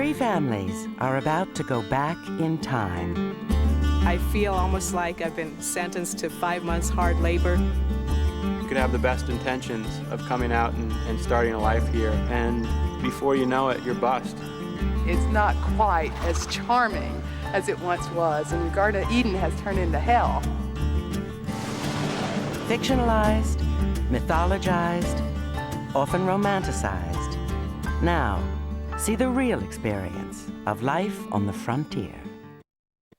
3 families are about to go back in time. I feel almost like I've been sentenced to 5 months hard labor. You could have the best intentions of coming out and starting a life here, and before you know it, you're bust. It's not quite as charming as it once was, and the Garden of Eden has turned into hell. Fictionalized, mythologized, often romanticized. Now, see the real experience of life on the frontier.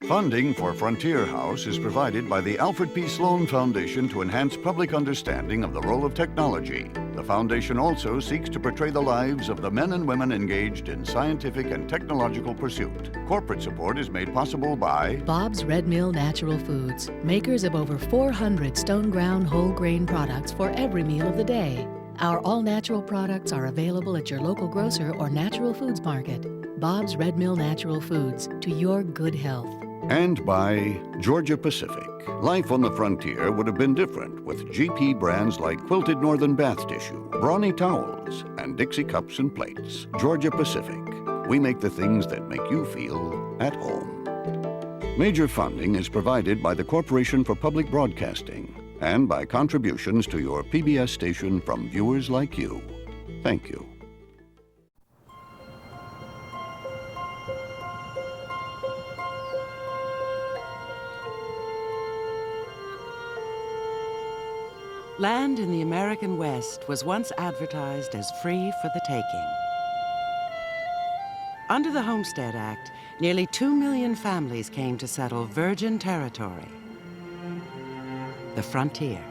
Funding for Frontier House is provided by the Alfred P. Sloan Foundation to enhance public understanding of the role of technology. The foundation also seeks to portray the lives of the men and women engaged in scientific and technological pursuit. Corporate support is made possible by Bob's Red Mill Natural Foods, makers of over 400 stone-ground whole grain products for every meal of the day. Our all-natural products are available at your local grocer or natural foods market. Bob's Red Mill Natural Foods, to your good health. And by Georgia Pacific. Life on the frontier would have been different with GP brands like Quilted Northern Bath Tissue, Brawny Towels, and Dixie Cups and Plates. Georgia Pacific. We make the things that make you feel at home. Major funding is provided by the Corporation for Public Broadcasting and by contributions to your PBS station from viewers like you. Thank you. Land in the American West was once advertised as free for the taking. Under the Homestead Act, nearly 2 million families came to settle virgin territory, the frontier.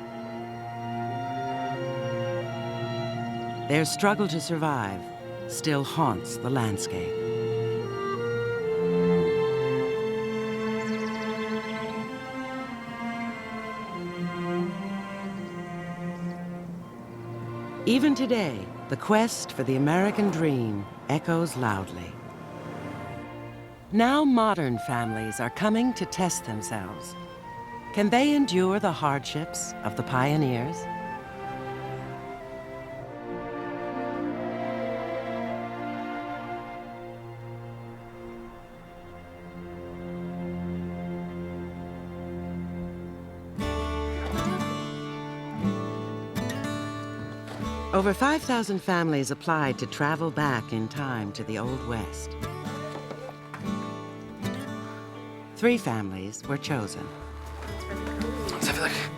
Their struggle to survive still haunts the landscape. Even today, the quest for the American dream echoes loudly. Now modern families are coming to test themselves. Can they endure the hardships of the pioneers? Over 5,000 families applied to travel back in time to the Old West. 3 families were chosen.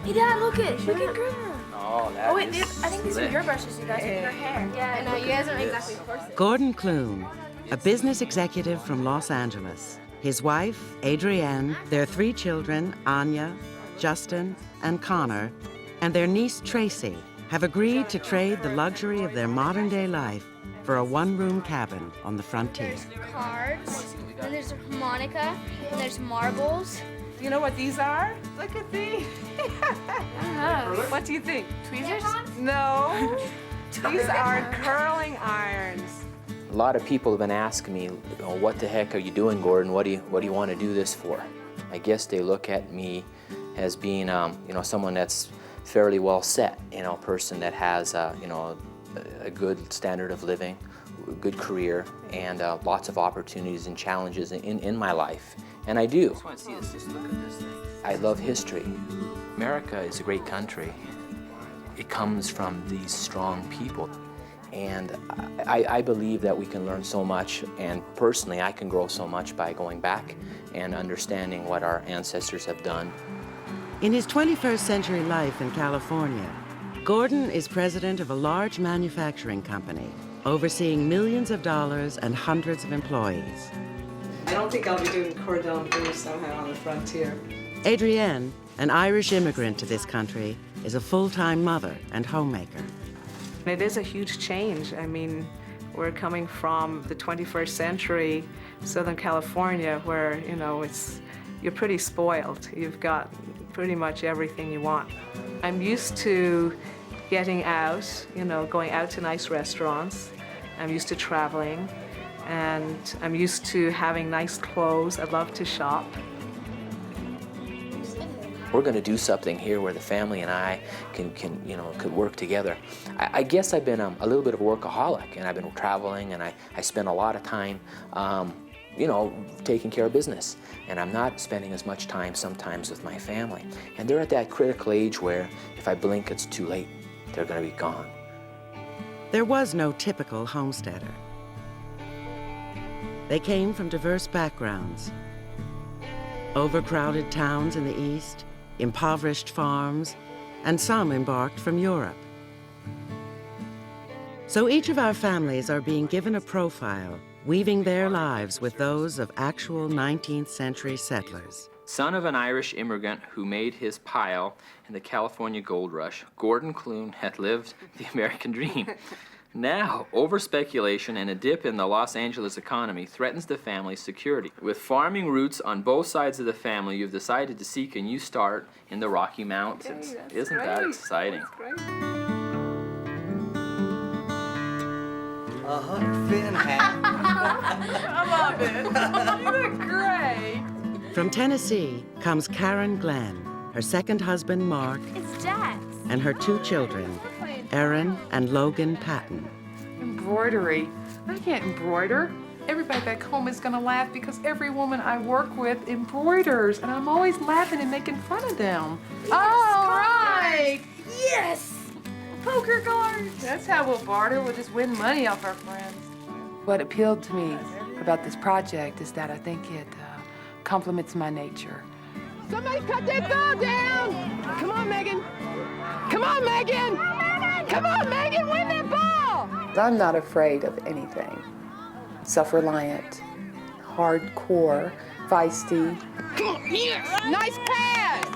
Hey, Dad, look at Grandma. Oh, that wait, is I think these are your brushes, you guys, with your hair. Yeah, I know, you guys aren't exactly horses. Gordon Clune, a business executive from Los Angeles. His wife, Adrienne, their 3 children, Anya, Justin, and Conor, and their niece, Tracy, have agreed to trade the luxury of their modern-day life for a one-room cabin on the frontier. There's cards, and there's a harmonica, and there's marbles. Do you know what these are? Look at these. What do you think? Tweezers? No. These are curling irons. A lot of people have been asking me, what the heck are you doing, Gordon? What do you want to do this for? I guess they look at me as being, someone that's fairly well set, a person that has, a good standard of living, a good career, and lots of opportunities and challenges in my life. And I do. Just want to see this. Just look at this thing. I love history. America is a great country. It comes from these strong people. And I believe that we can learn so much, and personally I can grow so much by going back and understanding what our ancestors have done. In his 21st century life in California, Gordon is president of a large manufacturing company, overseeing millions of dollars and hundreds of employees. I don't think I'll be doing cordon bleu somehow on the frontier. Adrienne, an Irish immigrant to this country, is a full-time mother and homemaker. It is a huge change. I mean, we're coming from the 21st century, Southern California, where, you're pretty spoiled. You've got pretty much everything you want. I'm used to getting out, going out to nice restaurants. I'm used to traveling, and I'm used to having nice clothes. I love to shop. we're going to do something here where the family and I could work together. I guess I've been a little bit of a workaholic, and I've been traveling, and I spend a lot of time, taking care of business. And I'm not spending as much time sometimes with my family. And they're at that critical age where if I blink, it's too late. They're going to be gone. There was no typical homesteader. They came from diverse backgrounds. Overcrowded towns in the East, impoverished farms, and some embarked from Europe. So each of our families are being given a profile, weaving their lives with those of actual 19th century settlers. Son of an Irish immigrant who made his pile in the California gold rush, Gordon Clune had lived the American dream. Now, over-speculation and a dip in the Los Angeles economy threatens the family's security. With farming roots on both sides of the family, you've decided to seek a new start in the Rocky Mountains. Isn't that exciting? A Huck Finn hat. I love it. You look great. From Tennessee comes Karen Glenn, her second husband, Mark, It's Dad's. and her 2 children, Erin and Logan Patton. Embroidery. I can't embroider. Everybody back home is gonna laugh because every woman I work with embroiders, and I'm always laughing and making fun of them. Yes, All right. Yes! Poker cards! That's how we'll barter. We'll just win money off our friends. What appealed to me about this project is that I think it complements my nature. Somebody cut that ball down! Come on, Megan! Come on, Megan! Come on, Megan, win that ball! I'm not afraid of anything. Self-reliant, hardcore, feisty. Come on, yes! Nice pass!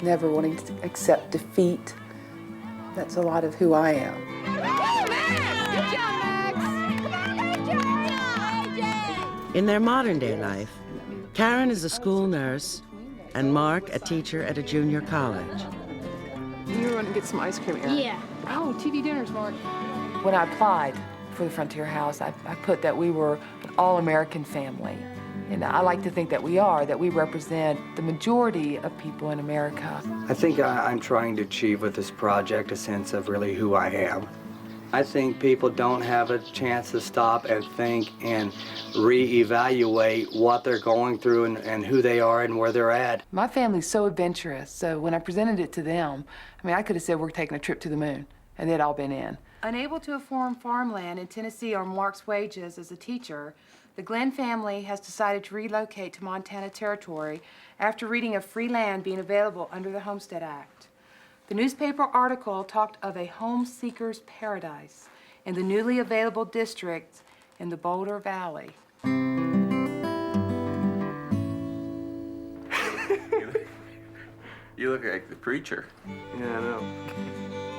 Never wanting to accept defeat. That's a lot of who I am. In their modern-day life, Karen is a school nurse and Mark a teacher at a junior college. You want to get some ice cream, Erin? Yeah. Oh, TV dinners, Mark. When I applied for the Frontier House, I put that we were an all-American family. And I like to think that we represent the majority of people in America. I think I'm trying to achieve with this project a sense of really who I am. I think people don't have a chance to stop and think and reevaluate what they're going through and who they are and where they're at. My family's so adventurous, so when I presented it to them, I could have said we're taking a trip to the moon, and they'd all been in. Unable to afford farmland in Tennessee on Mark's wages as a teacher, the Glenn family has decided to relocate to Montana Territory after reading of free land being available under the Homestead Act. The newspaper article talked of a home seeker's paradise in the newly available district in the Boulder Valley. You look like the preacher. Yeah, I know.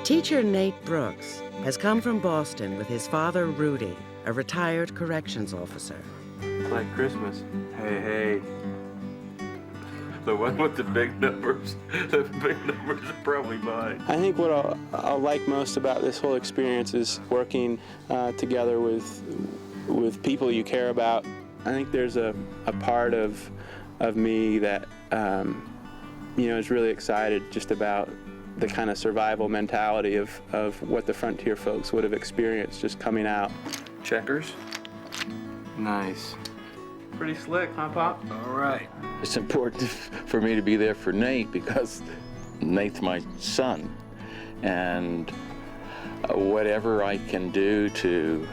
Teacher Nate Brooks has come from Boston with his father, Rudy, a retired corrections officer. It's like Christmas. Hey. The one with the big numbers are probably mine. I think what I'll like most about this whole experience is working together with people you care about. I think there's a part of me that is really excited just about the kind of survival mentality of what the Frontier folks would have experienced just coming out. Checkers. Nice. Pretty slick, huh, Pop? All right. It's important for me to be there for Nate because Nate's my son. And whatever I can do to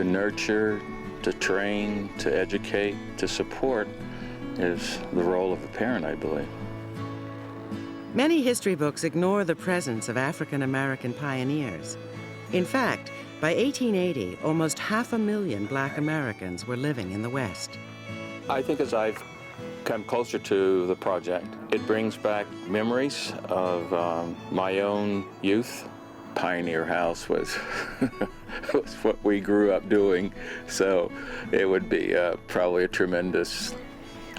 nurture, to train, to educate, to support is the role of a parent, I believe. Many history books ignore the presence of African-American pioneers. In fact, by 1880, almost 500,000 Black Americans were living in the West. I think as I've come closer to the project, it brings back memories of my own youth. Pioneer House was, was what we grew up doing, so it would be probably a tremendous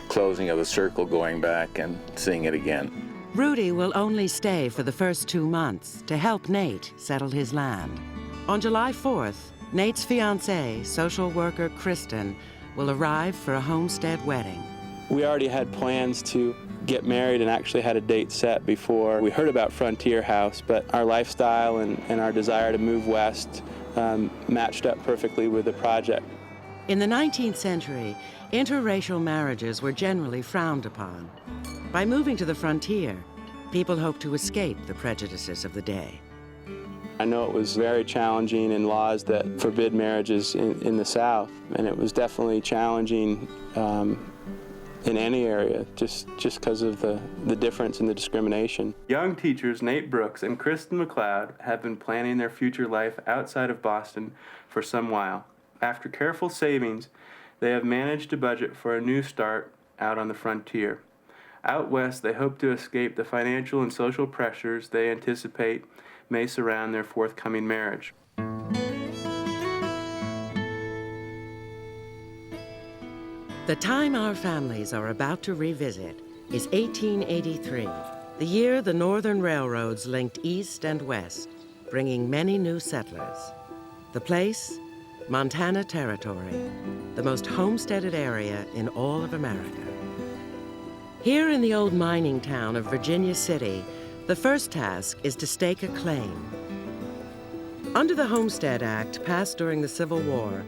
closing of the circle going back and seeing it again. Rudy will only stay for the first 2 months to help Nate settle his land. On July 4th, Nate's fiancée, social worker Kristen, will arrive for a homestead wedding. We already had plans to get married and actually had a date set before we heard about Frontier House, but our lifestyle and our desire to move west matched up perfectly with the project. In the 19th century, interracial marriages were generally frowned upon. By moving to the frontier, people hoped to escape the prejudices of the day. I know it was very challenging in laws that forbid marriages in the South, and it was definitely challenging in any area, just because of the difference in the discrimination. Young teachers Nate Brooks and Kristen McLeod have been planning their future life outside of Boston for some while. After careful savings, they have managed to budget for a new start out on the frontier. Out west, they hope to escape the financial and social pressures they anticipate may surround their forthcoming marriage. The time our families are about to revisit is 1883, the year the northern railroads linked east and west, bringing many new settlers. The place, Montana Territory, the most homesteaded area in all of America. Here in the old mining town of Virginia City, the first task is to stake a claim. Under the Homestead Act, passed during the Civil War,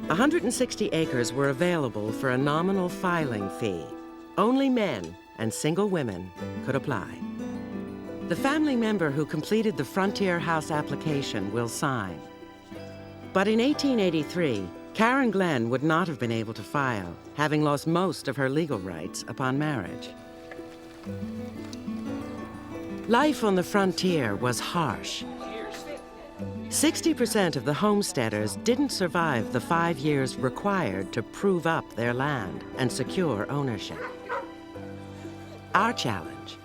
160 acres were available for a nominal filing fee. Only men and single women could apply. The family member who completed the Frontier House application will sign. But in 1883, Karen Glenn would not have been able to file, having lost most of her legal rights upon marriage. Life on the frontier was harsh. 60% of the homesteaders didn't survive the 5 years required to prove up their land and secure ownership. Our challenge: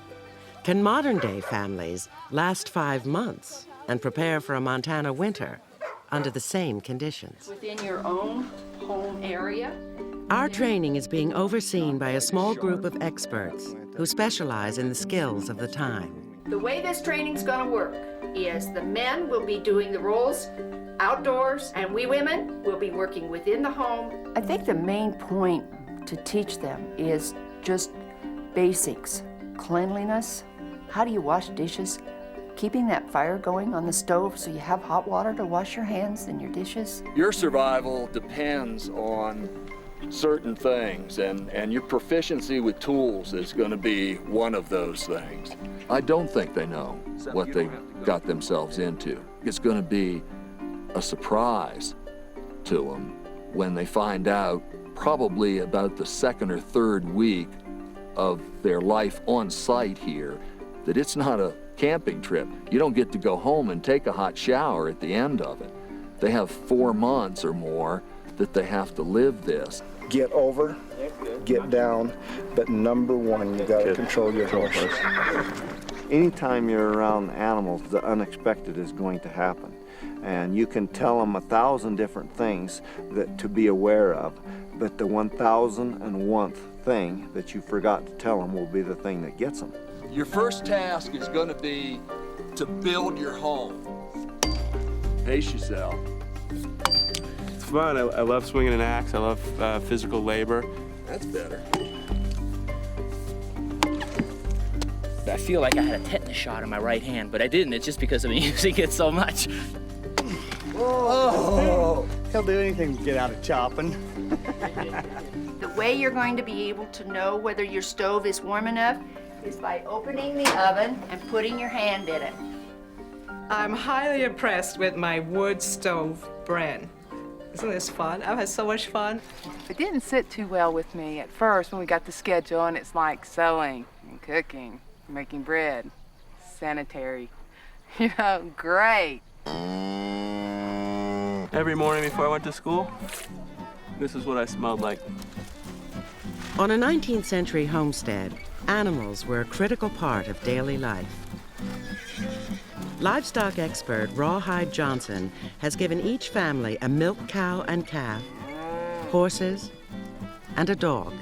can modern-day families last 5 months and prepare for a Montana winter under the same conditions? Within your own home area. Our training is being overseen by a small group of experts who specialize in the skills of the time. The way this training's gonna work is the men will be doing the roles outdoors, and we women will be working within the home. I think the main point to teach them is just basics. Cleanliness, how do you wash dishes, keeping that fire going on the stove so you have hot water to wash your hands and your dishes. Your survival depends on certain things, and your proficiency with tools is going to be one of those things. I don't think they know what they got themselves into. It's going to be a surprise to them when they find out, probably about the second or third week of their life on site here, that it's not a camping trip. You don't get to go home and take a hot shower at the end of it. They have 4 months or more that they have to live this. Get over, get down, but number one, you gotta control your horse. Anytime you're around animals, the unexpected is going to happen. And you can tell them 1,000 different things that to be aware of, but the 1,001th thing that you forgot to tell them will be the thing that gets them. Your first task is going to be to build your home. Pace yourself. It's fun. I love swinging an axe. I love physical labor. That's better. I feel like I had a tetanus shot in my right hand, but I didn't. It's just because I've been using it so much. Oh, he'll do anything to get out of chopping. The way you're going to be able to know whether your stove is warm enough is by opening the oven and putting your hand in it. I'm highly impressed with my wood stove, Bren. Isn't this fun? I've had so much fun. It didn't sit too well with me at first when we got the schedule, and it's like sewing and cooking, making bread, sanitary. You know, great. Every morning before I went to school, this is what I smelled like. On a 19th century homestead, animals were a critical part of daily life. Livestock expert Rawhide Johnson has given each family a milk cow and calf, horses, and a dog.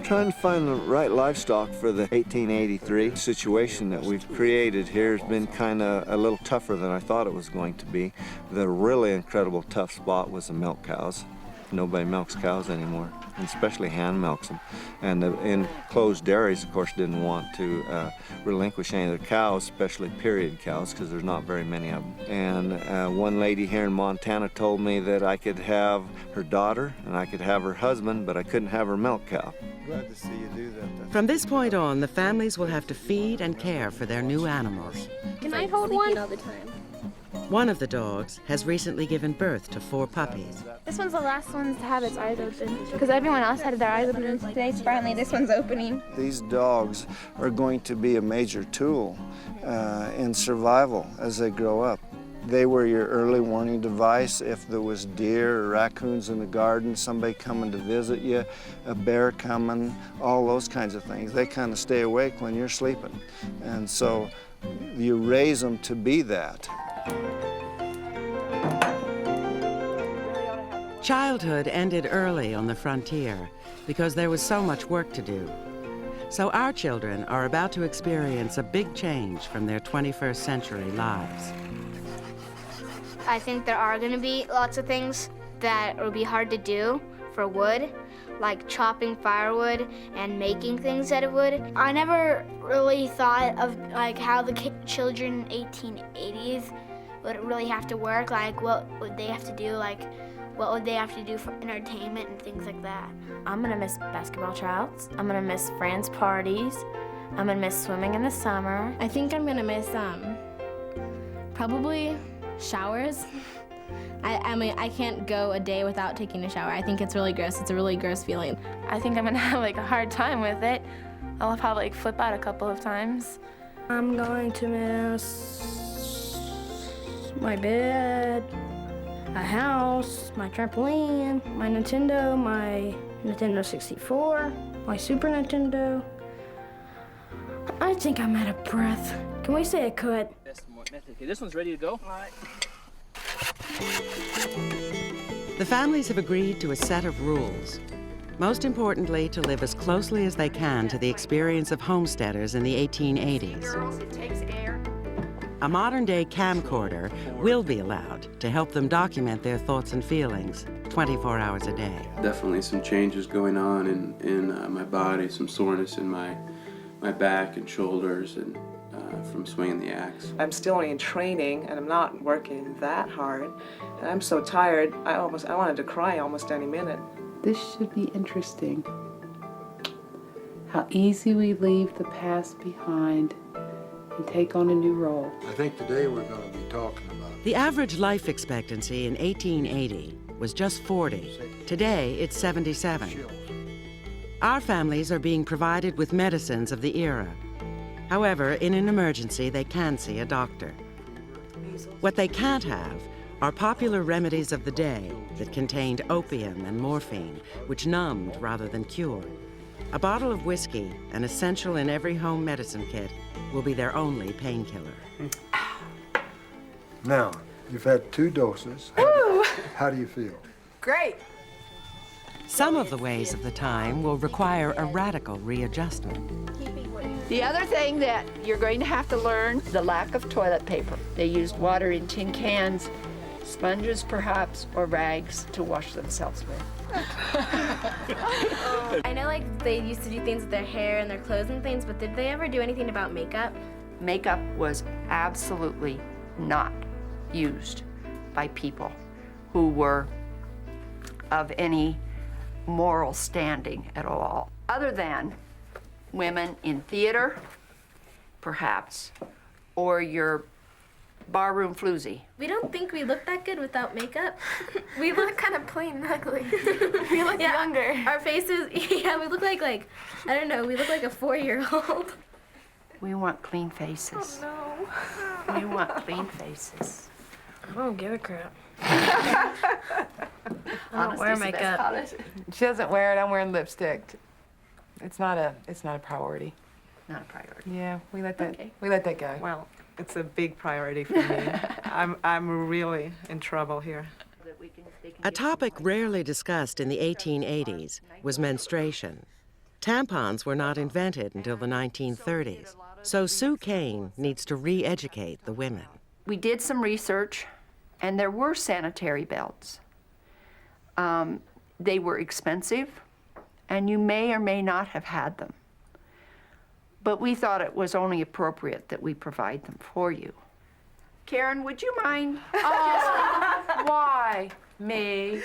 Trying to find the right livestock for the 1883 situation that we've created here has been kind of a little tougher than I thought it was going to be. The really incredible tough spot was the milk cows. Nobody milks cows anymore, and especially hand milks them. And the enclosed dairies, of course, didn't want to relinquish any of their cows, especially period cows, because there's not very many of them. And one lady here in Montana told me that I could have her daughter and I could have her husband, but I couldn't have her milk cow. Glad to see you do that. From this point on, the families will have to feed and care for their new animals. Can I hold one? All the time. One of the dogs has recently given birth to 4 puppies. This one's the last one to have its eyes open because everyone else had their eyes open today, so finally this one's opening. These dogs are going to be a major tool in survival as they grow up. They were your early warning device if there was deer or raccoons in the garden, somebody coming to visit you, a bear coming, all those kinds of things. They kind of stay awake when you're sleeping. And so you raise them to be that. Childhood ended early on the frontier because there was so much work to do. So our children are about to experience a big change from their 21st century lives. I think there are going to be lots of things that will be hard to do for wood, like chopping firewood and making things out of wood. I never really thought of like how the children in 1880s would really have to work, like what would they have to do, like what would they have to do for entertainment and things like that. I'm gonna miss basketball tryouts. I'm gonna miss friends' parties. I'm gonna miss swimming in the summer. I think I'm gonna miss probably showers. I mean, I can't go a day without taking a shower. I think it's really gross. It's a really gross feeling. I think I'm gonna have like a hard time with it. I'll probably like flip out a couple of times. I'm going to miss my bed, a house, my trampoline, my Nintendo 64, my Super Nintendo. I think I'm out of breath. Can we say I could? Okay, this one's ready to go. All right. The families have agreed to a set of rules. Most importantly, to live as closely as they can to the experience of homesteaders in the 1880s. Girls, it takes air. A modern-day camcorder will be allowed to help them document their thoughts and feelings 24 hours a day. Definitely some changes going on in my body, some soreness in my back and shoulders, and from swinging the axe. I'm still in training and I'm not working that hard. And I'm so tired, I wanted to cry almost any minute. This should be interesting. How easy we leave the past behind and take on a new role. I think today we're going to be talking about... The average life expectancy in 1880 was just 40. Today, it's 77. Our families are being provided with medicines of the era. However, in an emergency, they can see a doctor. What they can't have are popular remedies of the day that contained opium and morphine, which numbed rather than cured. A bottle of whiskey, an essential in every home medicine kit, will be their only painkiller. Now, you've had 2 doses. How do you feel? Great. Some of the ways of the time will require a radical readjustment. The other thing that you're going to have to learn, the lack of toilet paper. They used water in tin cans, sponges perhaps, or rags to wash themselves with. I know like they used to do things with their hair and their clothes and things, but did they ever do anything about makeup? Makeup was absolutely not used by people who were of any moral standing at all, other than women in theater, perhaps, or your barroom floozy. We don't think we look that good without makeup. We look kind of plain and ugly. We look younger. Our faces, yeah, we look like I don't know, we look like a 4-year-old. We want clean faces. Oh, no. We want clean faces. I don't give a crap. I don't wear makeup. She doesn't wear it. I'm wearing lipstick. It's not a priority. Not a priority. Yeah, we let that go. Well, it's a big priority for me. I'm really in trouble here. A topic rarely discussed in the 1880s was menstruation. Tampons were not invented until the 1930s, so Sue Kane needs to re-educate the women. We did some research, and there were sanitary belts. They were expensive, and you may or may not have had them. But we thought it was only appropriate that we provide them for you. Karen, would you mind? Why me?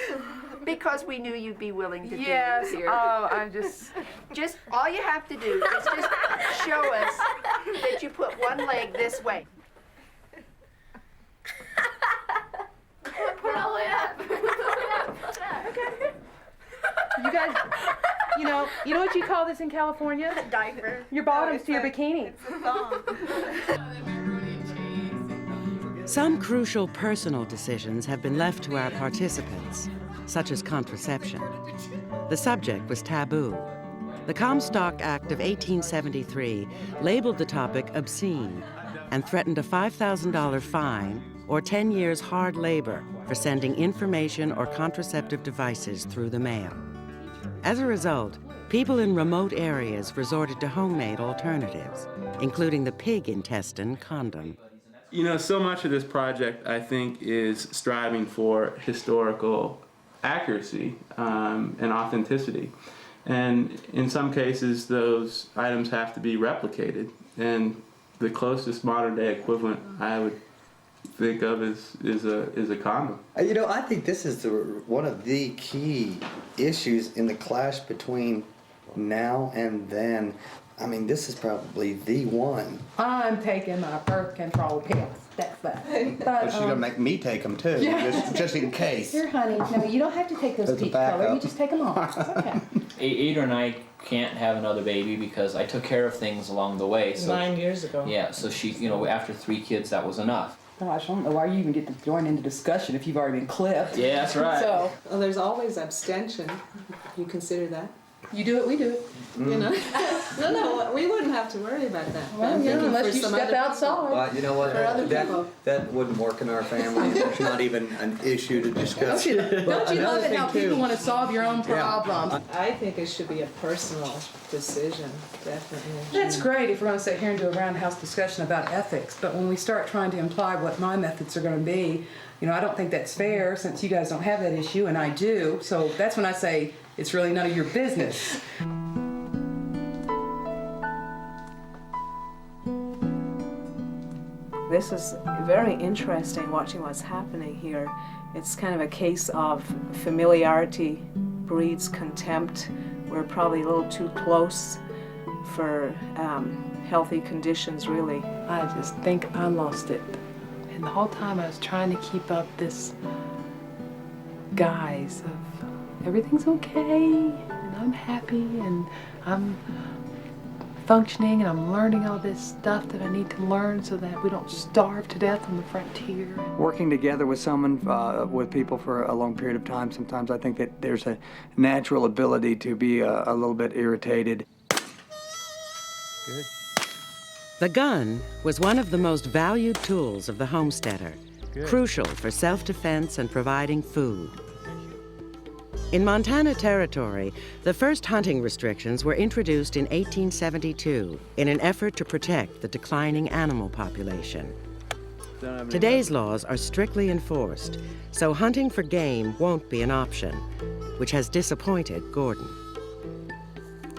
Because we knew you'd be willing to Yes. do this here. Oh, I'm just. Just all you have to do is just show us that you put one leg this way. Put it all the way up. Put it up. Okay. You guys, you know what you call this in California? A diaper. Your bottoms to your bikini. It's a thong. Some crucial personal decisions have been left to our participants, such as contraception. The subject was taboo. The Comstock Act of 1873 labeled the topic obscene and threatened a $5,000 fine or 10 years hard labor for sending information or contraceptive devices through the mail. As a result, people in remote areas resorted to homemade alternatives, including the pig intestine condom. You know, so much of this project, I think, is striving for historical accuracy and authenticity. And in some cases, those items have to be replicated. And the closest modern day equivalent I would think of is a condom. You know, I think this is one of the key issues in the clash between now and then. I mean, this is probably the one. I'm taking my birth control pills. That's that. But she's gonna make me take them too, Yeah. just in case. Here, honey. No, you don't have to take those As a peach color. You backup. just take them off. It's okay. Adrienne and I can't have another baby because I took care of things along the way. So 9 years ago. yeah, so she, you know, after 3 kids, that was enough. Gosh, I don't know why you even get to join into discussion if you've already been clipped. Yeah, that's right. So, Well, there's always abstention. You consider that? you do it, we do it. You know? No, we wouldn't have to worry about that. Well, I'm yeah, thinking unless for you some step other people. outside. Well, you know what? For other people. That wouldn't work in our family. It's not even an issue to discuss. Don't you But love another it how thing, people too- want to solve your own problems? I think it should be a personal decision, definitely. That's great if we're going to sit here and do a roundhouse discussion about ethics, but when we start trying to imply what my methods are going to be, you know, I don't think that's fair since you guys don't have that issue and I do. So that's when I say it's really none of your business. This is very interesting watching what's happening here. It's kind of a case of familiarity breeds contempt. We're probably a little too close for healthy conditions, really. I just think I lost it. And the whole time I was trying to keep up this guise of everything's okay, and I'm happy, and I'm functioning, and I'm learning all this stuff that I need to learn so that we don't starve to death on the frontier. Working together with someone, with people for a long period of time, sometimes I think that there's a natural ability to be a little bit irritated. Good. The gun was one of the most valued tools of the homesteader, crucial for self-defense and providing food. In Montana Territory, the first hunting restrictions were introduced in 1872 in an effort to protect the declining animal population. Today's laws are strictly enforced, so hunting for game won't be an option, which has disappointed Gordon.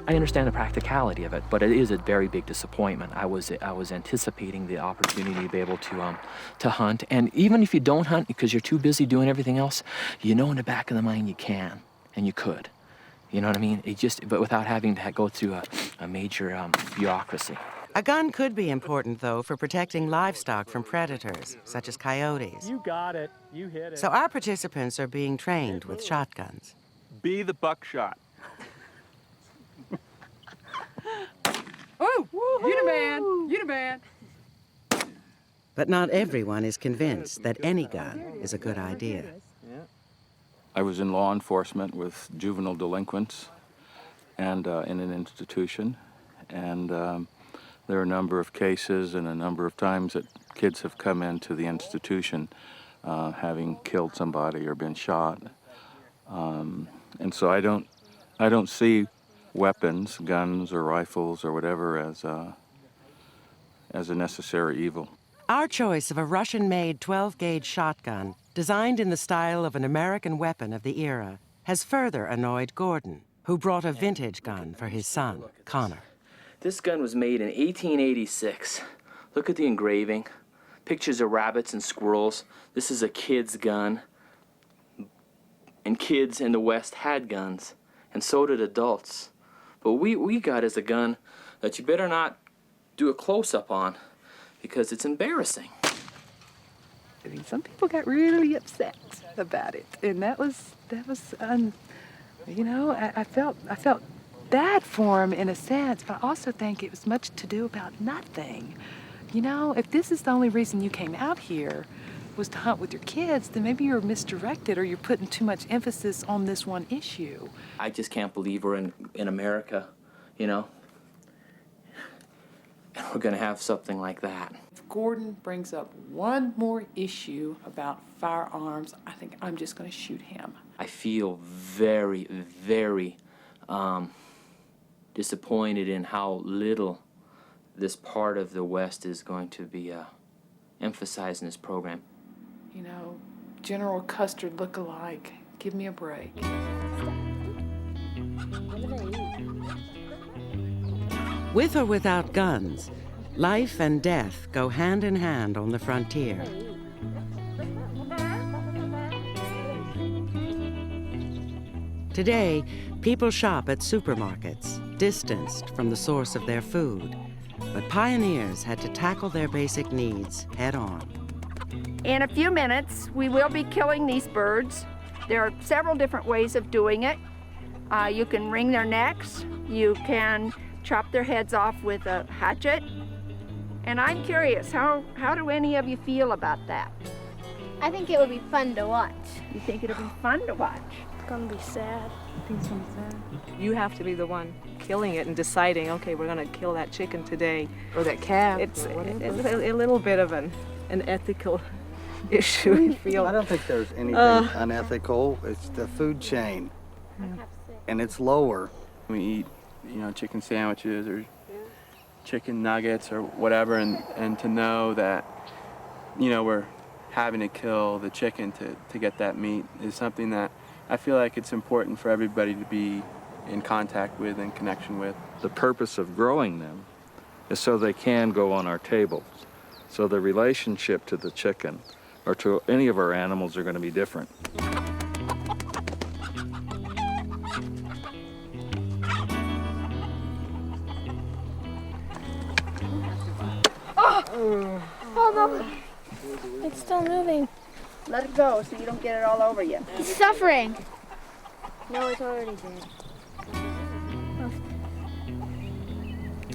I understand the practicality of it, but it is a very big disappointment. I was anticipating the opportunity to be able to hunt, and even if you don't hunt because you're too busy doing everything else, you know in the back of the mind you can, and you could. You know what I mean? But without having to go through a major bureaucracy. A gun could be important, though, for protecting livestock from predators, such as coyotes. You got it. You hit it. So our participants are being trained with shotguns. Be the buckshot. Oh, you the man, you the man. But not everyone is convinced that any gun is a good idea. I was in law enforcement with juvenile delinquents and in an institution, and there are a number of cases and a number of times that kids have come into the institution having killed somebody or been shot, and so I don't see weapons, guns or rifles or whatever, as a necessary evil. Our choice of a Russian-made 12-gauge shotgun, designed in the style of an American weapon of the era, has further annoyed Gordon, who brought a vintage gun for his son, Conor. This gun was made in 1886. Look at the engraving. Pictures of rabbits and squirrels. This is a kid's gun. And kids in the West had guns, and so did adults. But we got is a gun that you better not do a close-up on, because it's embarrassing. I mean, some people got really upset about it, and that was you know, I felt bad for him in a sense, but I also think it was much to do about nothing. You know, if this is the only reason you came out here was to hunt with your kids, then maybe you're misdirected or you're putting too much emphasis on this one issue. I just can't believe we're in America, you know, and we're gonna have something like that. If Gordon brings up one more issue about firearms, I think I'm just gonna shoot him. I feel very, very disappointed in how little this part of the West is going to be emphasized in this program. You know, General Custard look-alike. Give me a break. With or without guns, life and death go hand in hand on the frontier. Today, people shop at supermarkets, distanced from the source of their food. But pioneers had to tackle their basic needs head on. In a few minutes, we will be killing these birds. There are several different ways of doing it. You can wring their necks. You can chop their heads off with a hatchet. And I'm curious, how do any of you feel about that? I think it would be fun to watch. You think it'll be fun to watch? It's gonna be sad. I think it's gonna be sad. You have to be the one killing it and deciding, okay, we're gonna kill that chicken today. Or that calf. It's a little bit of an ethical issue, I feel. I don't think there's anything unethical. It's the food chain. And it's lower. We eat, you know, chicken sandwiches or chicken nuggets or whatever, and to know that, you know, we're having to kill the chicken to get that meat is something that I feel like it's important for everybody to be in contact with and connection with. The purpose of growing them is so they can go on our tables. So the relationship to the chicken or to any of our animals are going to be different. Oh no! It's still moving. Let it go so you don't get it all over you. He's suffering. No, it's already dead.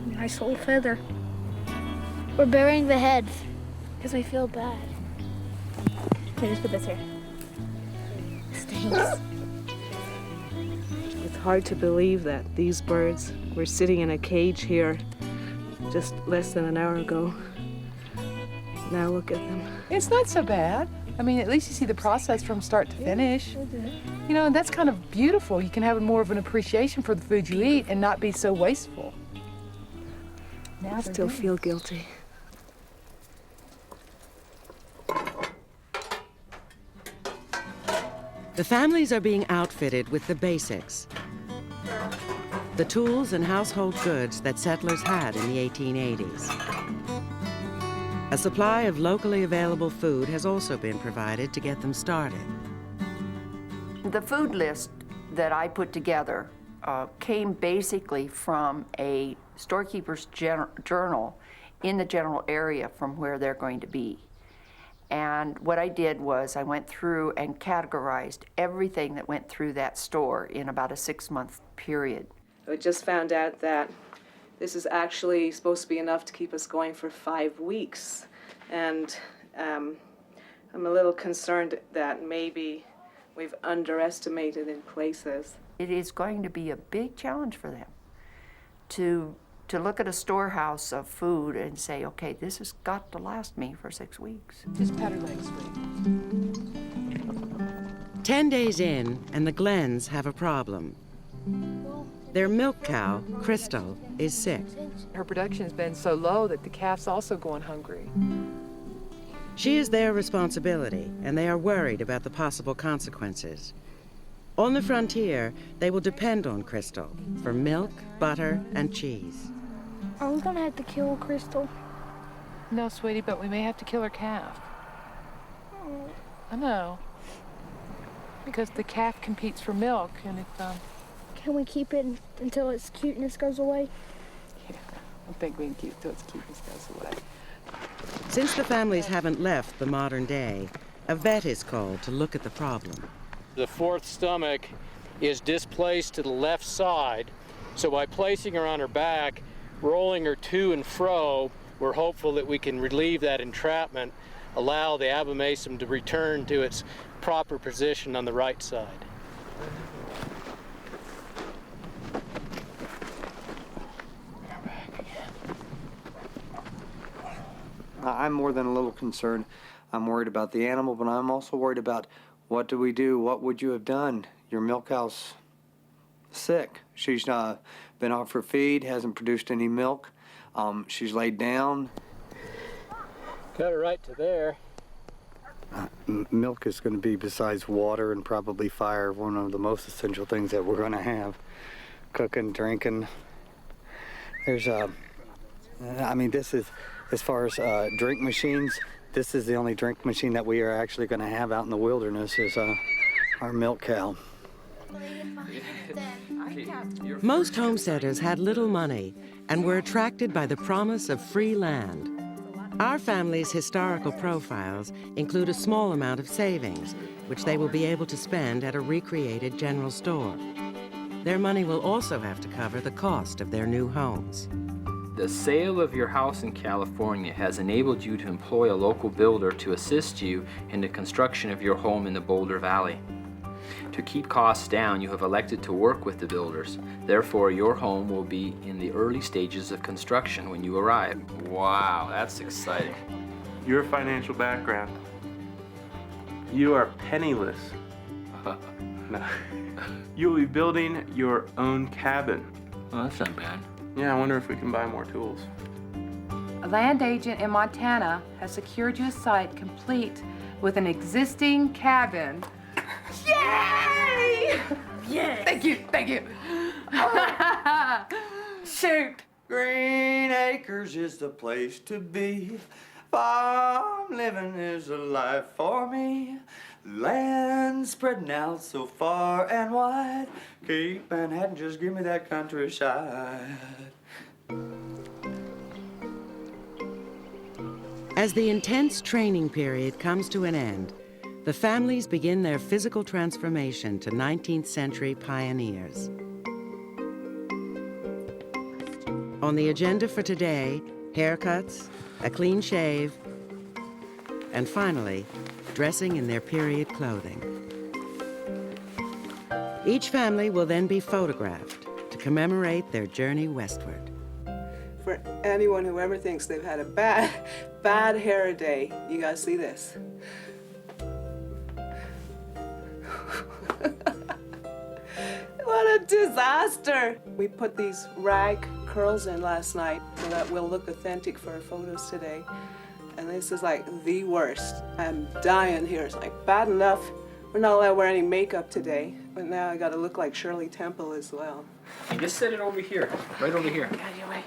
Nice little feather. We're burying the heads. Because we feel bad. Can I just put this here? Stinks. It's hard to believe that these birds were sitting in a cage here just less than an hour ago. Now look at them. It's not so bad. I mean, at least you see the process from start to finish. You know, and that's kind of beautiful. You can have more of an appreciation for the food you eat and not be so wasteful. Now I still feel guilty. The families are being outfitted with the basics, the tools and household goods that settlers had in the 1880s. A supply of locally available food has also been provided to get them started. The food list that I put together came basically from a storekeeper's journal in the general area from where they're going to be. And what I did was I went through and categorized everything that went through that store in about a 6-month period. I just found out that this is actually supposed to be enough to keep us going for 5 weeks. And I'm a little concerned that maybe we've underestimated in places. It is going to be a big challenge for them to look at a storehouse of food and say, okay, this has got to last me for 6 weeks. Just pat her legs free. 10 days in, and the Glens have a problem. Their milk cow, Crystal, is sick. Her production has been so low that the calf's also going hungry. She is their responsibility, and they are worried about the possible consequences. On the frontier, they will depend on Crystal for milk, butter, and cheese. Are we gonna have to kill Crystal? No, sweetie, but we may have to kill her calf. I know. Because the calf competes for milk, and if, Can we keep it until its cuteness goes away? yeah, I think we can keep it till its cuteness goes away. Since the families haven't left the modern day, a vet is called to look at the problem. The fourth stomach is displaced to the left side, so by placing her on her back, rolling her to and fro, we're hopeful that we can relieve that entrapment, allow the abomasum to return to its proper position on the right side. I'm more than a little concerned. I'm worried about the animal, but I'm also worried about what do we do? What would you have done? Your milk cow's sick. She's been off her feed, hasn't produced any milk. She's laid down. Cut her right to there. Milk is going to be, besides water and probably fire, one of the most essential things that we're going to have. Cooking, drinking. There's I mean, this is, as far as drink machines, this is the only drink machine that we are actually going to have out in the wilderness is our milk cow. Most homesteaders had little money and were attracted by the promise of free land. Our family's historical profiles include a small amount of savings, which they will be able to spend at a recreated general store. Their money will also have to cover the cost of their new homes. The sale of your house in California has enabled you to employ a local builder to assist you in the construction of your home in the Boulder Valley. To keep costs down, you have elected to work with the builders. Therefore, your home will be in the early stages of construction when you arrive. Wow, that's exciting. Your financial background. You are penniless. No. You'll be building your own cabin. Oh, that's not bad. Yeah, I wonder if we can buy more tools. A land agent in Montana has secured you a site complete with an existing cabin. Yay! Yes! Thank you, thank you. Shoot! Green Acres is the place to be. Farm living is a life for me. Land spreading out so far and wide. Cape Manhattan, just give me that countryside. As the intense training period comes to an end, the families begin their physical transformation to 19th century pioneers. On the agenda for today, haircuts, a clean shave, and finally, dressing in their period clothing. Each family will then be photographed to commemorate their journey westward. For anyone who ever thinks they've had a bad hair day, you gotta see this. What a disaster! We put these rag curls in last night so that we'll look authentic for our photos today. And this is like the worst. I'm dying here. It's like bad enough we're not allowed to wear any makeup today, but now I gotta look like Shirley Temple as well. And just set it over here, right over here. Get out of your way.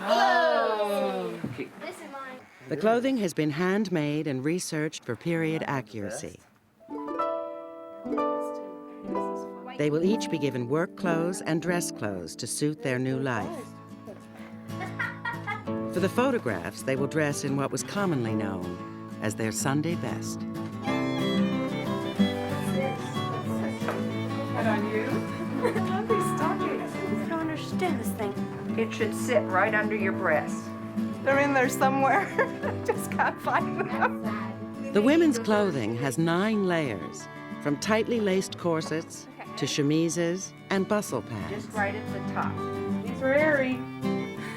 Oh. Okay. This is mine. The clothing has been handmade and researched for period accuracy. They will each be given work clothes and dress clothes to suit their new life. For the photographs, they will dress in what was commonly known as their Sunday best. That on you? Don't be stockings. I don't understand this thing. It should sit right under your breast. They're in there somewhere. Just can't find them. The women's clothing has 9 layers, from tightly laced corsets to chemises and bustle pants. Just right at the top. These are airy.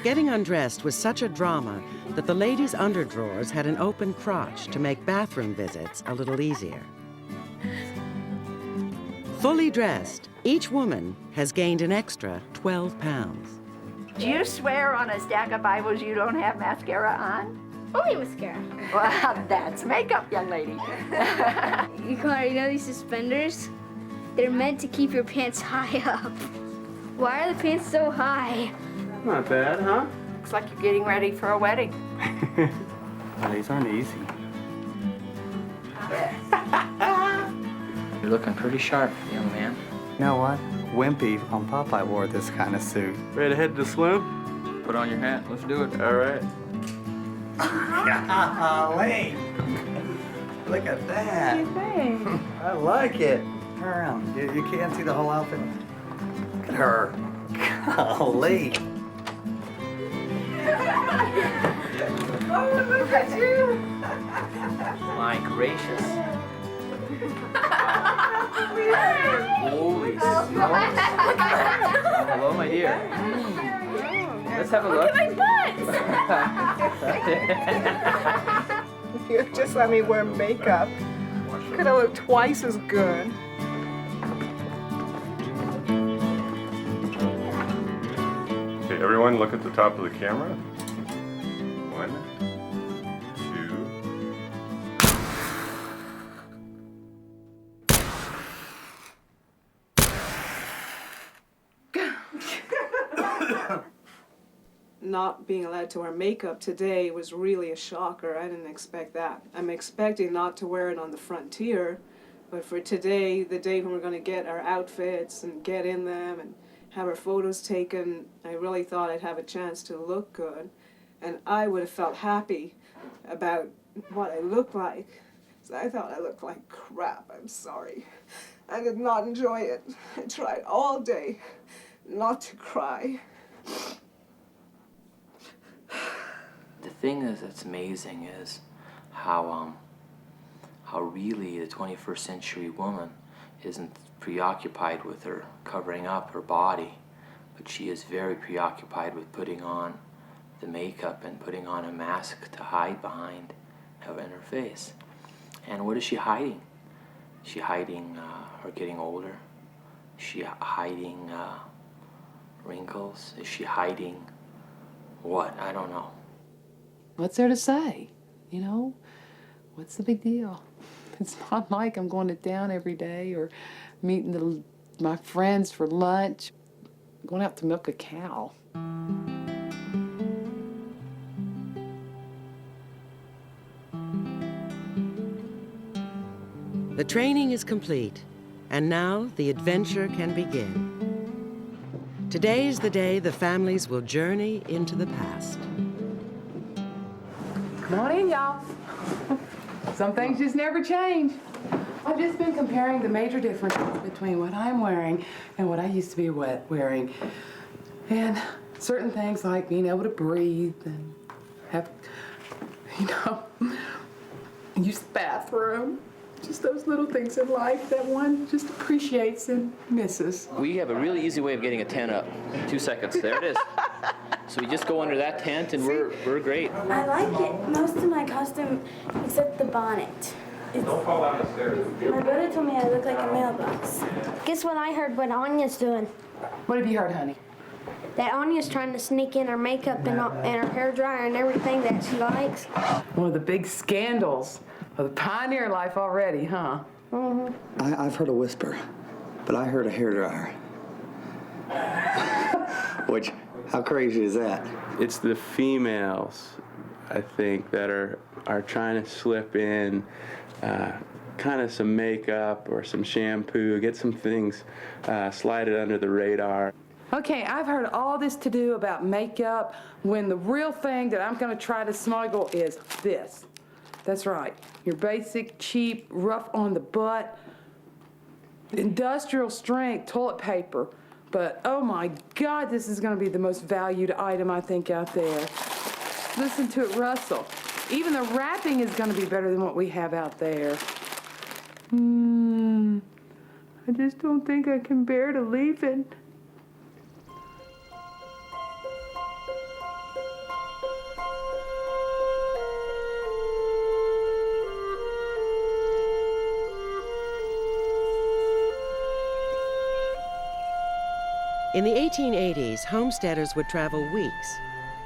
Getting undressed was such a drama that the ladies' underdrawers had an open crotch to make bathroom visits a little easier. Fully dressed, each woman has gained an extra 12 pounds. Do you swear on a stack of Bibles you don't have mascara on? Only mascara. Well, that's makeup, young lady. Conor, you know these suspenders? They're meant to keep your pants high up. Why are the pants so high? Not bad, huh? Looks like you're getting ready for a wedding. Well, these aren't easy. You're looking pretty sharp, young man. You know what? Wimpy on Popeye wore this kind of suit. Ready to head to swim? Put on your hat. Let's do it. All right. Golly! Look at that. What do you think? I like it. Turn around. You can't see the whole outfit. Look at her. Golly. Oh, look at you. My gracious. Holy smokes. Hello, my dear. Let's have a look. Look at my butt. You just let me wear makeup. Could have looked twice as good. Okay, everyone look at the top of the camera. 1, 2. Not being allowed to wear makeup today was really a shocker. I didn't expect that. I'm expecting not to wear it on the frontier, but for today, the day when we're going to get our outfits and get in them and have our photos taken, I really thought I'd have a chance to look good. And I would have felt happy about what I looked like. So I thought I looked like crap. I'm sorry. I did not enjoy it. I tried all day not to cry. The thing that's amazing is how really the 21st century woman isn't preoccupied with her covering up her body, but she is very preoccupied with putting on the makeup and putting on a mask to hide behind in her face. And what is she hiding? Is she hiding her getting older? Is she hiding wrinkles? Is she hiding what? I don't know. What's there to say? You know, what's the big deal? It's not like I'm going to town every day or meeting my friends for lunch, going out to milk a cow. The training is complete, and now the adventure can begin. Today is the day the families will journey into the past. Come on in, y'all. Some things just never change. I've just been comparing the major differences between what I'm wearing and what I used to be wearing. And certain things like being able to breathe and have, you know, use the bathroom. Just those little things in life that one just appreciates and misses. We have a really easy way of getting a tent up. 2 seconds. There it is. So we just go under that tent and we're great. I like it. Most of my costume, except the bonnet. Don't fall down the stairs. My brother told me I look like a mailbox. Guess what I heard what Anya's doing? What have you heard, honey? That Anya's trying to sneak in her makeup and her hair dryer and everything that she likes. One of the big scandals of the pioneer life already, huh? Mm-hmm. I've heard a whisper, but I heard a hairdryer. Which, how crazy is that? It's the females, I think, that are trying to slip in kind of some makeup or some shampoo, get some things slided under the radar. Okay, I've heard all this to do about makeup when the real thing that I'm gonna try to smuggle is this. That's right, your basic, cheap, rough on the butt, industrial strength toilet paper. But oh my God, this is gonna be the most valued item I think out there. Listen to it rustle. Even the wrapping is gonna be better than what we have out there. I just don't think I can bear to leave it. In the 1880s, homesteaders would travel weeks,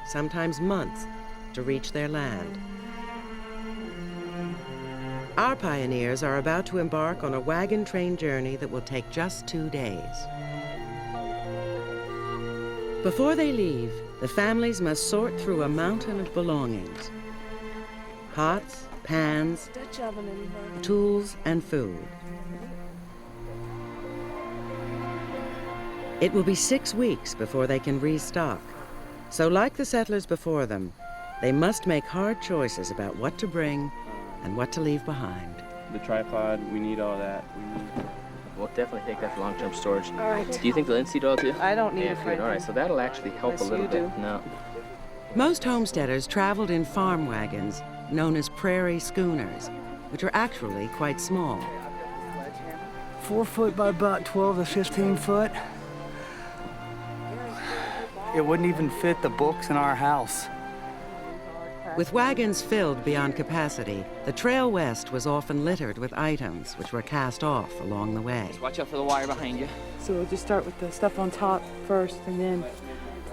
sometimes months, to reach their land. Our pioneers are about to embark on a wagon train journey that will take just 2 days. Before they leave, the families must sort through a mountain of belongings: pots, pans, tools, and food. It will be 6 weeks before they can restock. So like the settlers before them, they must make hard choices about what to bring and what to leave behind. The tripod, we need all that. We'll definitely take that for long-term storage. All right. Do you think they'll in-seat all too? I don't need it for Good. All right, so that'll actually help Yes, a little you bit. do. No. Most homesteaders traveled in farm wagons known as prairie schooners, which are actually quite small. 4 foot by about 12 to 15 foot. It wouldn't even fit the books in our house. With wagons filled beyond capacity, the trail west was often littered with items which were cast off along the way. Just watch out for the wire behind you. So we'll just start with the stuff on top first and then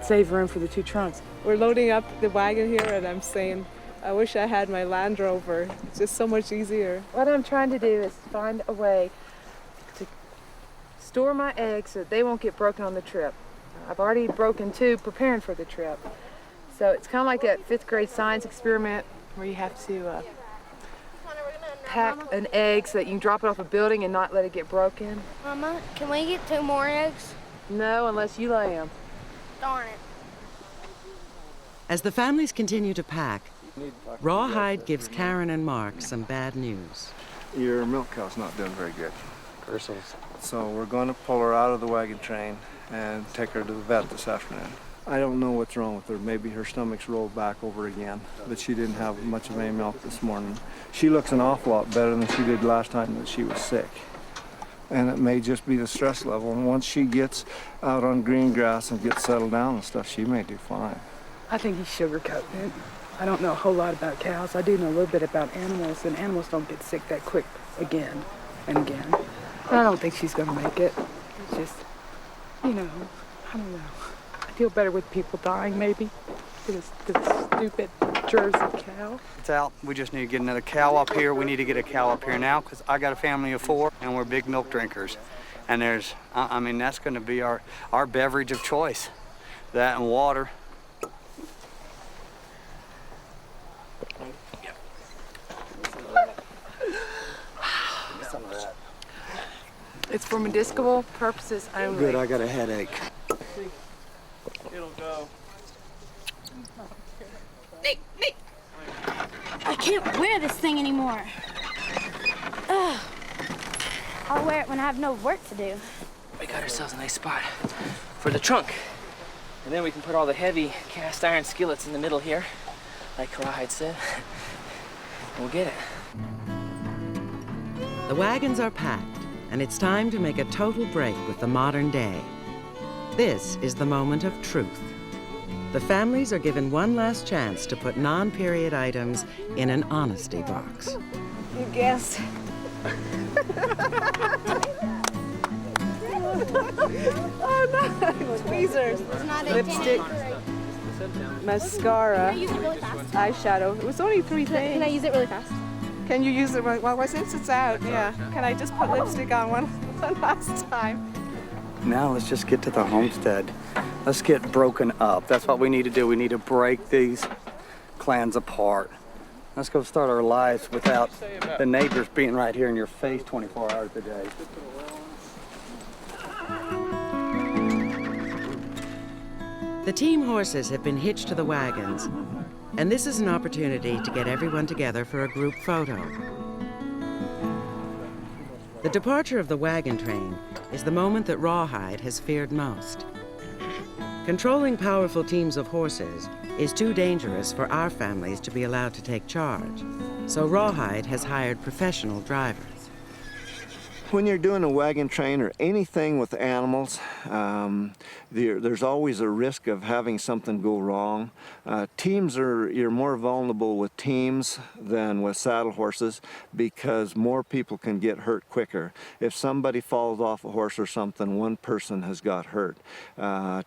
save room for the 2 trunks. We're loading up the wagon here, and I'm saying, I wish I had my Land Rover. It's just so much easier. What I'm trying to do is find a way to store my eggs so that they won't get broken on the trip. I've already broken 2 preparing for the trip. So it's kind of like that 5th grade science experiment where you have to pack an egg so that you can drop it off a building and not let it get broken. Mama, can we get 2 more eggs? No, unless you lay them. Darn it. As the families continue to pack, Rawhide gives Karen and Mark some bad news. Your milk cow's not doing very good. So we're going to pull her out of the wagon train and take her to the vet this afternoon. I don't know what's wrong with her. Maybe her stomach's rolled back over again, but she didn't have much of any milk this morning. She looks an awful lot better than she did last time that she was sick. And it may just be the stress level. And once she gets out on green grass and gets settled down and stuff, she may do fine. I think he's sugarcoating it. I don't know a whole lot about cows. I do know a little bit about animals, and animals don't get sick that quick again and again. I don't think she's going to make it. It's just, you know, I don't know. I feel better with people dying, maybe, than this stupid Jersey cow. It's out. We just need to get another cow up here. We need to get a cow up here now because I got a family of 4 and we're big milk drinkers. And there's, I mean, that's going to be our beverage of choice. That and water. It's for medicinal purposes only. Good, I got a headache. It'll go. I can't wear this thing anymore. Ugh. I'll wear it when I have no work to do. We got ourselves a nice spot for the trunk. And then we can put all the heavy cast iron skillets in the middle here, like Rawhide said. We'll get it. The wagons are packed, and it's time to make a total break with the modern day. This is the moment of truth. The families are given one last chance to put non-period items in an honesty box. You guessed. Oh no! Tweezers, lipstick, mascara, eyeshadow. It was only 3 things. Can I use it really fast? Can you use it? Well, since it's out, yeah. Can I just put lipstick on one last time? Now let's just get to the homestead. Let's get broken up. That's what we need to do. We need to break these clans apart. Let's go start our lives without the neighbors being right here in your face 24 hours a day. The team horses have been hitched to the wagons, and this is an opportunity to get everyone together for a group photo. The departure of the wagon train is the moment that Rawhide has feared most. Controlling powerful teams of horses is too dangerous for our families to be allowed to take charge, so Rawhide has hired professional drivers. When you're doing a wagon train or anything with animals, there's always a risk of having something go wrong. You're more vulnerable with teams than with saddle horses because more people can get hurt quicker. If somebody falls off a horse or something, one person has got hurt.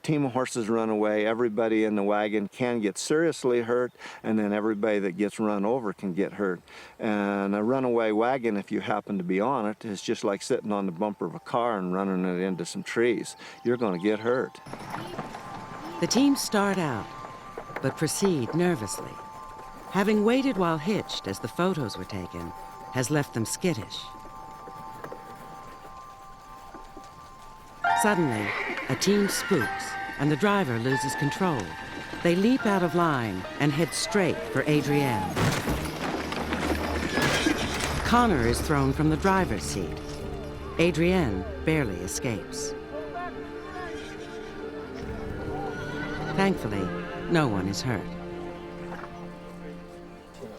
Team of horses run away, everybody in the wagon can get seriously hurt, and then everybody that gets run over can get hurt. And a runaway wagon, if you happen to be on it, is just like sitting on the bumper of a car and running it into some trees. You're going to get hurt. The teams start out, but proceed nervously. Having waited while hitched as the photos were taken has left them skittish. Suddenly, a team spooks, and the driver loses control. They leap out of line and head straight for Adrienne. Conor is thrown from the driver's seat. Adrienne barely escapes. Thankfully, no one is hurt.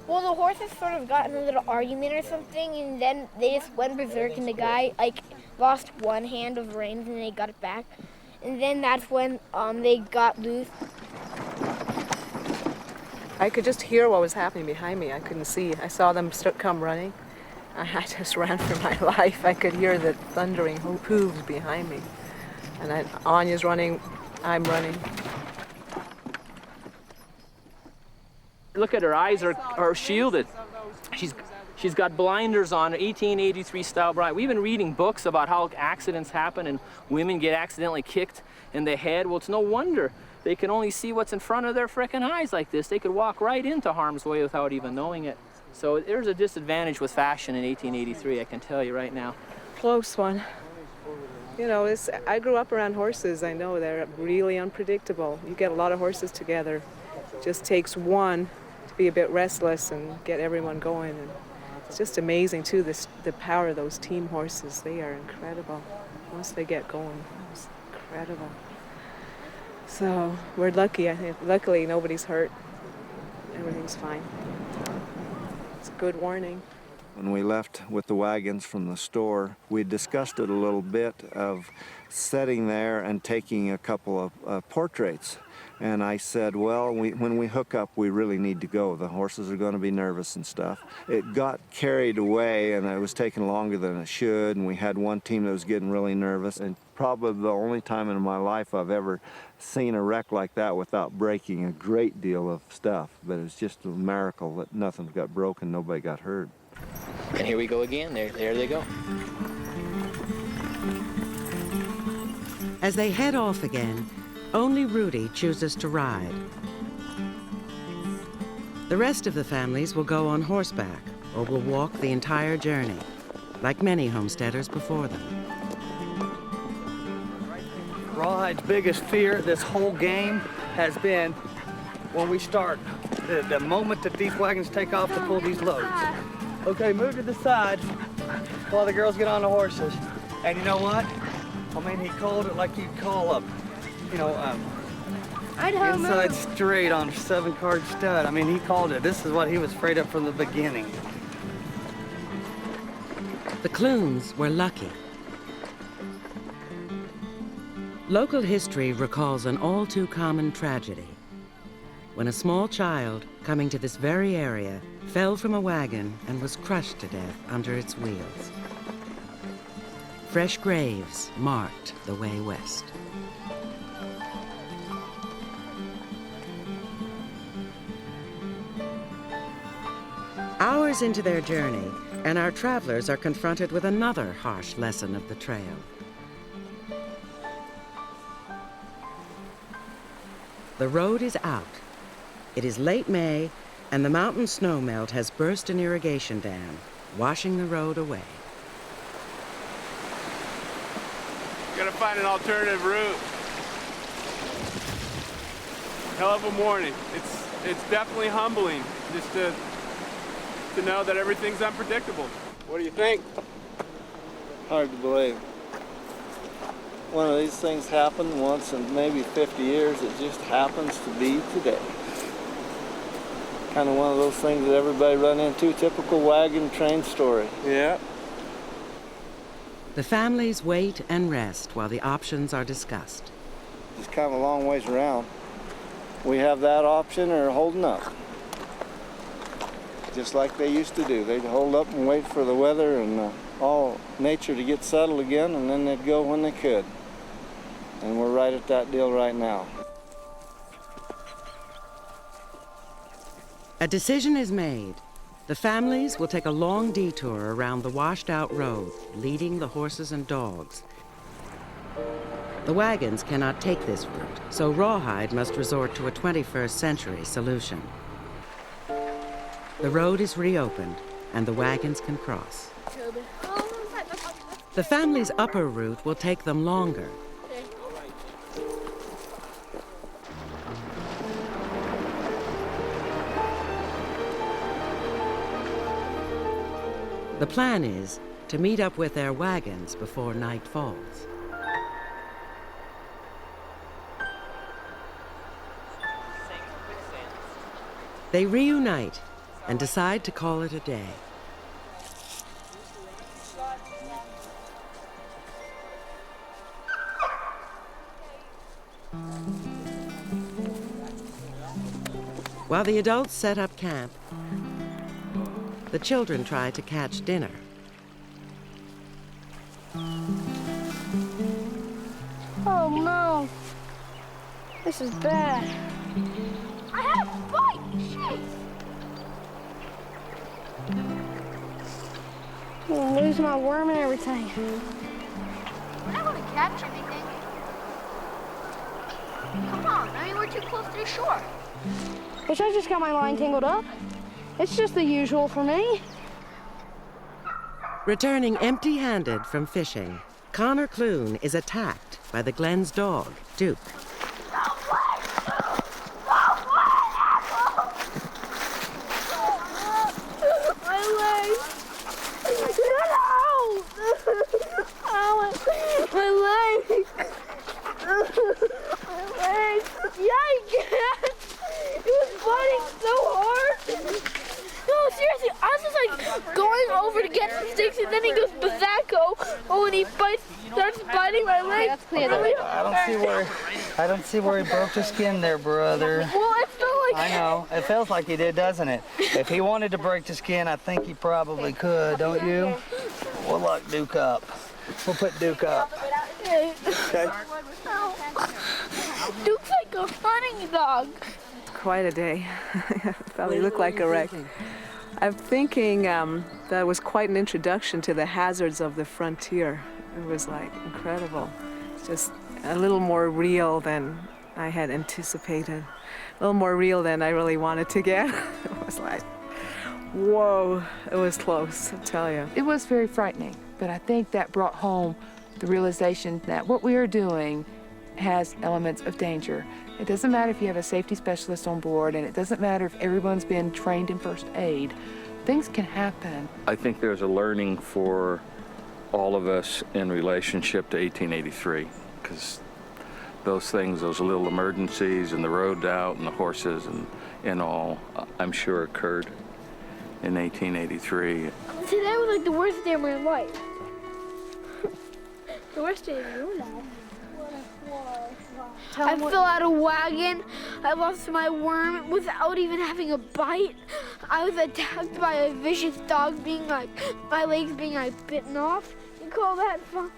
Well, the horses sort of got in a little argument or something, and then they just went berserk, and the guy, lost one hand of reins, and they got it back. And then that's when they got loose. I could just hear what was happening behind me. I couldn't see. I saw them come running. I just ran for my life. I could hear the thundering hooves behind me. And Anya's running, I'm running. Look at her eyes are shielded. She's got blinders on, 1883 style blind. We've been reading books about how accidents happen and women get accidentally kicked in the head. Well, it's no wonder. They can only see what's in front of their frickin' eyes like this. They could walk right into harm's way without even knowing it. So there's a disadvantage with fashion in 1883, I can tell you right now. Close one. You know, I grew up around horses. I know they're really unpredictable. You get a lot of horses together. It just takes one to be a bit restless and get everyone going. And it's just amazing, too, the power of those team horses. They are incredible. Once they get going, it's incredible. So we're lucky. I think luckily nobody's hurt. Everything's fine. It's a good warning. When we left with the wagons from the store, we discussed it a little bit of sitting there and taking a couple of portraits. And I said, well, when we hook up, we really need to go. The horses are going to be nervous and stuff. It got carried away, and it was taking longer than it should, and we had one team that was getting really nervous. And probably the only time in my life I've ever seen a wreck like that without breaking a great deal of stuff. But it was just a miracle that nothing got broken, nobody got hurt. And here we go again. There they go. As they head off again, only Rudy chooses to ride. The rest of the families will go on horseback or will walk the entire journey, like many homesteaders before them. Rawhide's biggest fear this whole game has been when we start, the moment that these wagons take off to pull these loads. Okay, move to the side while the girls get on the horses. And you know what? I mean, he called it like you'd call a, inside straight on a 7-card stud. I mean, he called it. This is what he was afraid of from the beginning. The Clunes were lucky. Local history recalls an all-too-common tragedy when a small child coming to this very area fell from a wagon and was crushed to death under its wheels. Fresh graves marked the way west. Hours into their journey, and our travelers are confronted with another harsh lesson of the trail. The road is out. It is late May, and the mountain snow melt has burst an irrigation dam, washing the road away. Gotta find an alternative route. Hell of a morning. It's definitely humbling just to know that everything's unpredictable. What do you think? Hard to believe. One of these things happen once in maybe 50 years. It just happens to be today. Kind of one of those things that everybody run into, typical wagon train story. Yeah. The families wait and rest while the options are discussed. It's kind of a long ways around. We have that option or holding up. Just like they used to do. They'd hold up and wait for the weather and all nature to get settled again, and then they'd go when they could. And we're right at that deal right now. A decision is made. The families will take a long detour around the washed-out road, leading the horses and dogs. The wagons cannot take this route, so Rawhide must resort to a 21st century solution. The road is reopened, and the wagons can cross. The family's upper route will take them longer. The plan is to meet up with their wagons before night falls. They reunite and decide to call it a day. While the adults set up camp, the children try to catch dinner. Oh no, this is bad. I have a bite, jeez. I'm gonna lose my worm and everything. We're not gonna catch anything. Come on, I mean, we're too close to the shore. Wish I just got my line tangled up. It's just the usual for me. Returning empty-handed from fishing, Conor Clune is attacked by the Glen's dog, Duke. My leg. No! Ow, my leg. My leg. Yikes! It was biting so hard. No, seriously, I was just like going over to get some sticks, and then he goes bazzacco. Oh, and he starts biting my leg. I don't see where he broke the skin there, brother. Well, it felt like. I know. It feels like he did, doesn't it? If he wanted to break the skin, I think he probably could, don't you? We'll lock Duke up. We'll put Duke up. Okay. Okay. Duke's like a hunting dog. Quite a day. Probably looked like a wreck. I'm thinking that was quite an introduction to the hazards of the frontier. It was like incredible. It's just a little more real than I had anticipated. A little more real than I really wanted to get. It was like, whoa, it was close, I tell you. It was very frightening, but I think that brought home the realization that what we are doing has elements of danger. It doesn't matter if you have a safety specialist on board, and it doesn't matter if everyone's been trained in first aid. Things can happen. I think there's a learning for all of us in relationship to 1883, because those things, those little emergencies and the road out and the horses and all, I'm sure occurred in 1883. Today was like the worst day of my life. The worst day of your life. I fell out of a wagon. I lost my worm without even having a bite. I was attacked by a vicious dog, being like, my legs being like bitten off. You call that fun?